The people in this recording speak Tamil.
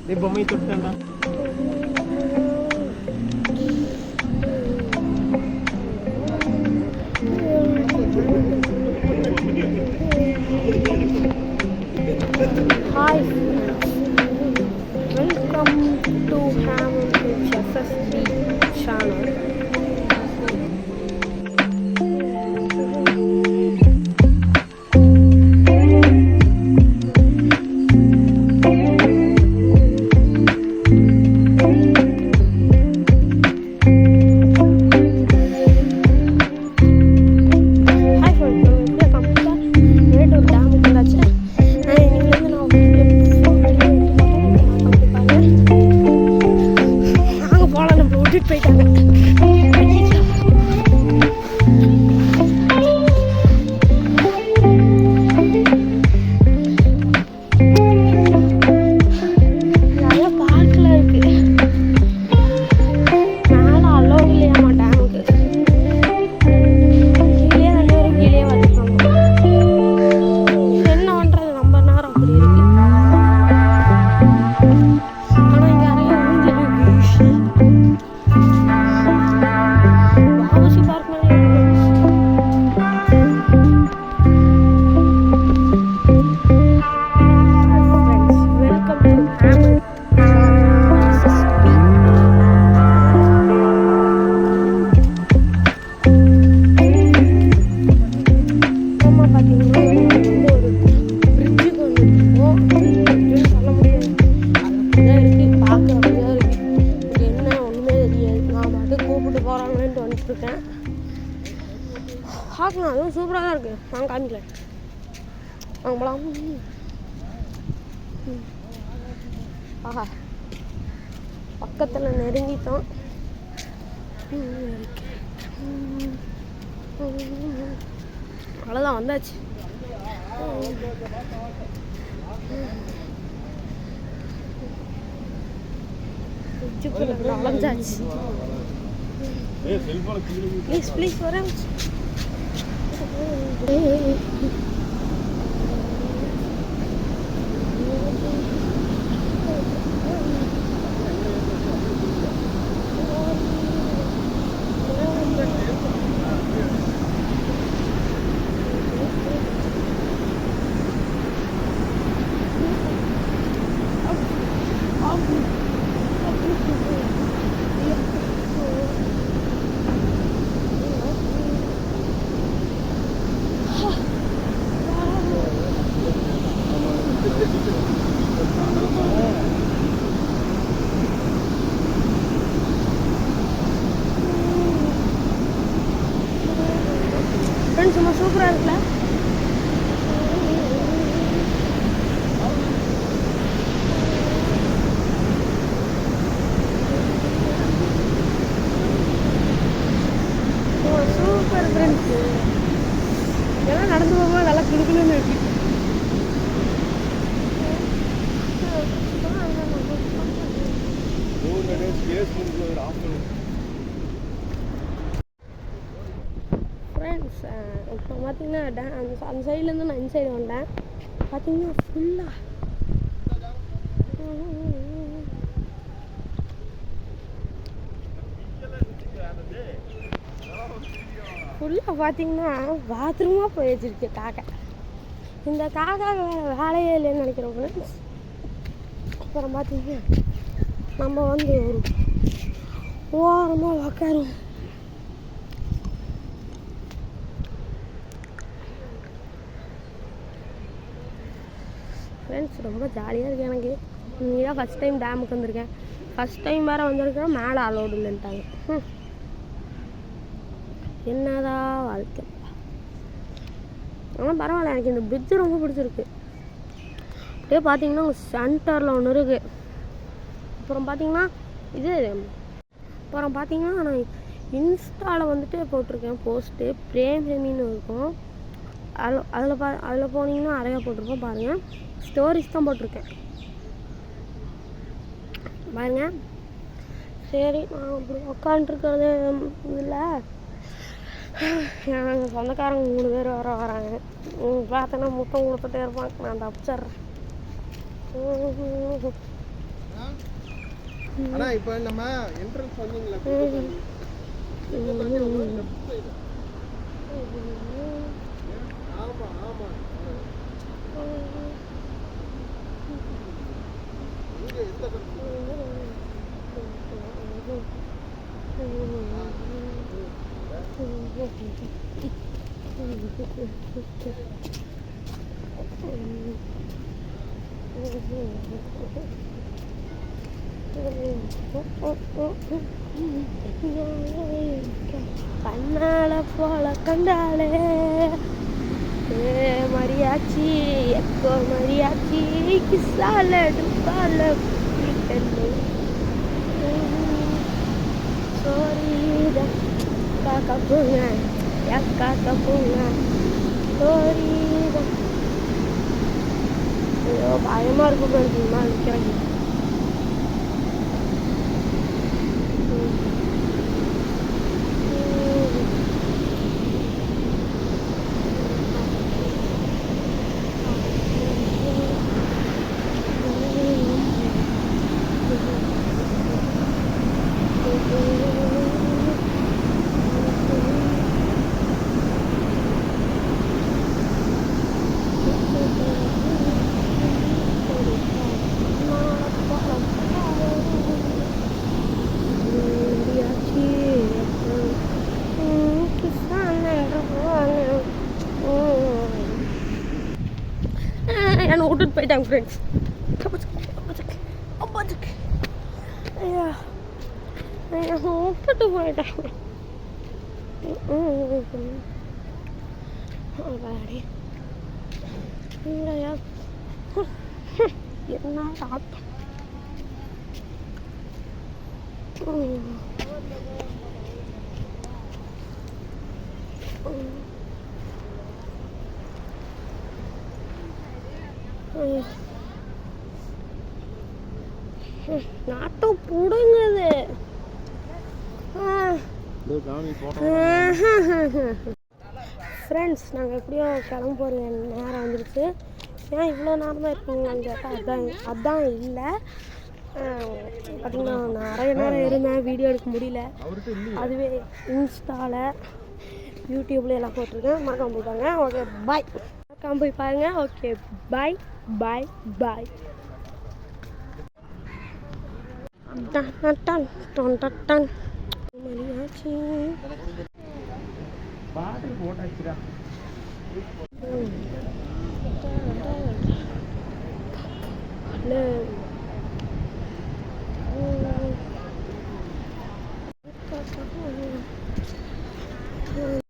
நீ பொம்மை தொட்டா Hi friends, welcome to Hamilton SSB channel. பார்க்கலாம், அதுவும் சூப்பராக தான் இருக்குது. நான் காமிக்கல, வாங்க போகலாம். ஆஹா, பக்கத்தில் நெருங்கிட்டோம். அவ்வளோதான், வந்தாச்சு. அலைஞ்சாச்சு. ப்ளீஸ் ப்ளீஸ் வரேன். சும்மா சூப்பராக இருக்குல்ல. சூப்பர் ஃப்ரெண்ட்ஸ், இதெல்லாம் நடந்து போகும்போது நல்லா குடுக்கணும்னு இருக்கு. ஃப்ரெண்ட்ஸ், இப்போ பார்த்தீங்கன்னா அந்த சைட்லேருந்து நான் இந்த சைடு வந்தேன். பார்த்தீங்கன்னா ஃபுல்லாக பார்த்தீங்கன்னா பாத்ரூமாக போய் வச்சிருக்கு காக்கா. இந்த காக்கா வேலையே இல்லைன்னு நினைக்கிறேன் ஃப்ரெண்ட்ஸ். அப்புறம் பார்த்தீங்கன்னா நம்ம வந்து ஒரு ஓரமாக உக்காருவோம். ஃப்ரெண்ட்ஸ், ரொம்ப ஜாலியாக இருக்குது எனக்கு. இங்கே தான் ஃபஸ்ட் டைம் டேமுக்கு வந்திருக்கேன். ஃபஸ்ட் டைம் வேறு வந்திருக்கேன், மேலே அலோடு இல்லைன்ட்டாங்க. என்னதான் வாழ்க்கை. ஆனால் பரவாயில்ல, எனக்கு இந்த பிரிட்ஜு ரொம்ப பிடிச்சிருக்கு. அப்படியே பார்த்தீங்கன்னா உங்கள் சென்டரில் ஒன்று இருக்குது. அப்புறம் பார்த்தீங்கன்னா நான் இன்ஸ்டாவில் வந்துட்டு போட்டிருக்கேன் போஸ்ட்டு. பிரேமின்னு இருக்கும். அதில் போனீங்கன்னா நிறையா போட்டிருக்கோம் பாருங்கள். ஸ்டோரிஸ் தான் போட்டிருக்கேன் பாருங்க. சரி, நான் அப்படி உக்காண்ட்ருக்கிறது இல்லை. எங்கள் சொந்தக்காரங்க 3 பேர் வராங்க. பார்த்தோன்னா முத்தம் கொடுத்துட்டே இருப்பாங்க. நான் தப்பிச்சிட்றேன். ஆனா இப்போ நம்ம என்ட்ரன்ஸ் வந்தீங்களா? ஆமா ஆமா. இங்க எந்த கண்ணால போல கண்டாலே மரியாச்சி எக்கோ மரியாச்சி கிசால டுப்பால சோரிதா காக்கா பூங்க காக்கா பூங்க சோரிதா. ஐயோ பயமா இருக்கும் தெரியுமா நிற்கிறாங்க. என்னை விட்டுட்டு போயிட்டாங்க ஃப்ரெண்ட்ஸ். ஐயா விட்டுட்டு போயிட்டாங்க. இல்லையா என்ன ஆட்டம். நாட்டம் புடுங்குது. ஃப்ரெண்ட்ஸ் நாங்கள் எப்படியோ கிளம்ப போகிற நேரம் வந்துருச்சு. ஏன் இவ்வளோ நேரமாக இருக்கீங்கன்னு கேட்டால் அதான் இல்லை. பார்த்திங்கன்னா நிறைய நேரம் இருந்தேன், வீடியோ எடுக்க முடியல. அதுவே இன்ஸ்டாவில் யூடியூப்பில் எல்லாம் போட்டிருக்கேன். மறக்காம போய் பாருங்க. Okay bye. மறக்காம போய் பாருங்க. ஓகே பாய் பாய் பாய். மணியாச்சு. பாட்டு போட்டாச்சுடா.